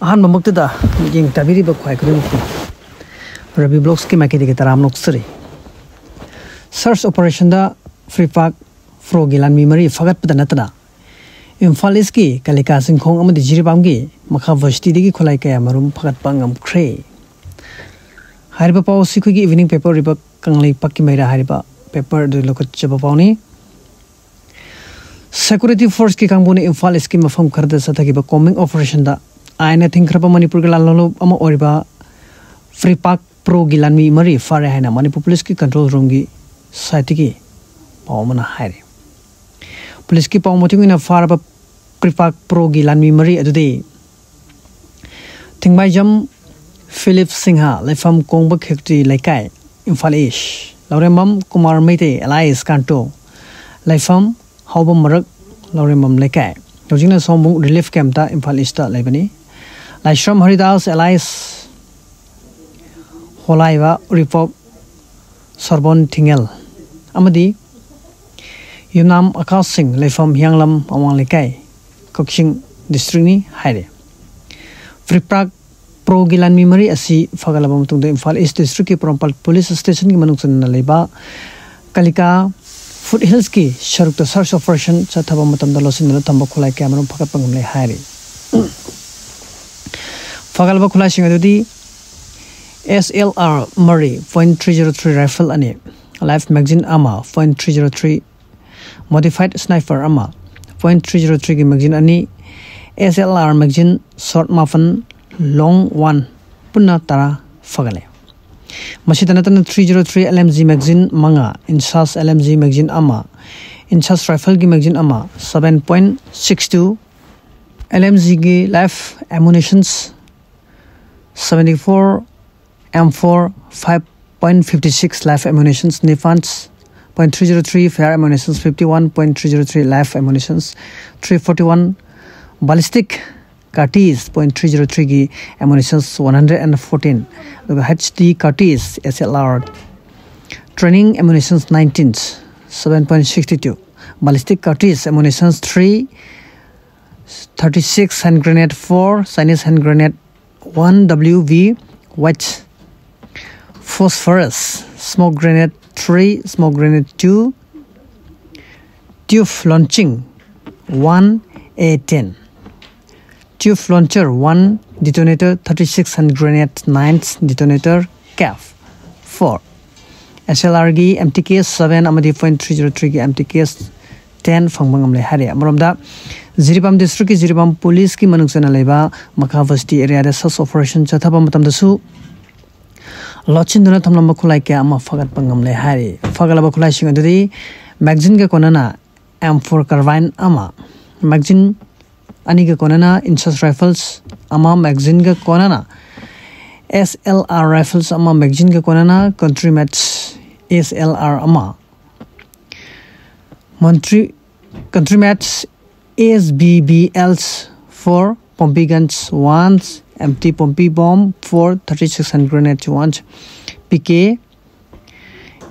ahan mamukta da jing tabiri ba khwai kru Rabi blocks ki maki de taram noksari search operation da free park frogilan memory fagat pada natana Imphal East ki kalika singkhong amadi jiribam gi makha vashti de gi khulai kaya marum fagat pangam khre hariba paw sikhu gi evening paper riba kanglei pakki maira hariba paper du lokot chaba pawni security force ki kangbuni Imphal East ki mafam kharda sathagi ba combing operation da aina thingkraba manipur gi lalolo ama oriba free park pro gilan mi mari fare haina manipur police ki control room gi site ki pawmana haire police ki pawmoting ina faraba free park pro gilan mi mari adudi thingbai jam Philip Singha lefam kongba khekti laikai Imphal East lauremam Kumar Meite Elias Kanto lefam hawbam marak lauremam laikai hojingna sombung relief camp ta Imphal East ta laibani Laishram Haridas Elias Holaiwa Repop Sorbon Tingel amadi Yunam Akash Singh lefam Hyanglam Awang Lekai Koksing district ni haire Free Park Pro Gilan Memory asi fagalaba mutung de Imphal East district ki Prompal police station ki manung sunna leba Kalika Foothills ki sharukta search operation chathaba matam da losin na tamba khulai camera phakat pangam le haire fagalaba khulai singa dudi SLR Murray .303 rifle ani Life magazine ama .303 modified sniper ama .303 ki magazine ani SLR magazine short muffin long one punna tara fagale masitana tan 303 LMG magazine manga inchas LMG magazine ama inchas rifle ki magazine ama 7.62 LMG ki life ammunitions 74 M4 5.56 life ammunitions Nifans .303 fair ammunitions 51.303 life ammunitions 341 ballistic cartridge .303 ki ammunitions 114 HD cartridge SLR training ammunitions 19 7.62 ballistic cartridge ammunitions 3 36 hand grenade 4 Chinese hand grenade 1 WV white phosphorus smoke grenade 3 smoke grenade 2 tube launching 1 A10 tube launcher 1 detonator 36 hand grenade 9 detonator CAF 4 SLR gi MTKS 7 amadi .303 gi MTKS 10 fangbangam le hare amromda Jiribam district ki Jiribam police ki manungsana leba Makhavasti area da search operation chathaba matam da su Lochinduna thamlamba khulai kya ama fagat pangam le hari fagalaba khulai singa dudi magazine ga konana M4 carbine ama magazine ani ga konana inchas rifles ama magazine ga konana SLR rifles ama magazine ga konana country match SLR ama country match ASBBLs 4 Pompey guns 1 empty Pompey bomb 4 36 hand grenade 1 PK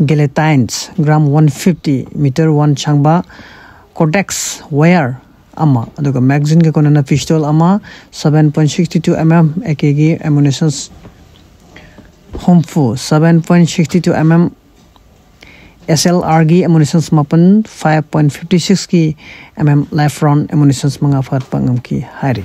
gelatines gram 150 meter 1 changba Cortex wire ama aduga magazine ga konana pistol ama 7.62 mm AKG ammunitions Homfu 7.62 mm SLR gi ammunitions mapan 5.56 ki mm life round ammunitions mga fagat pangam ki hari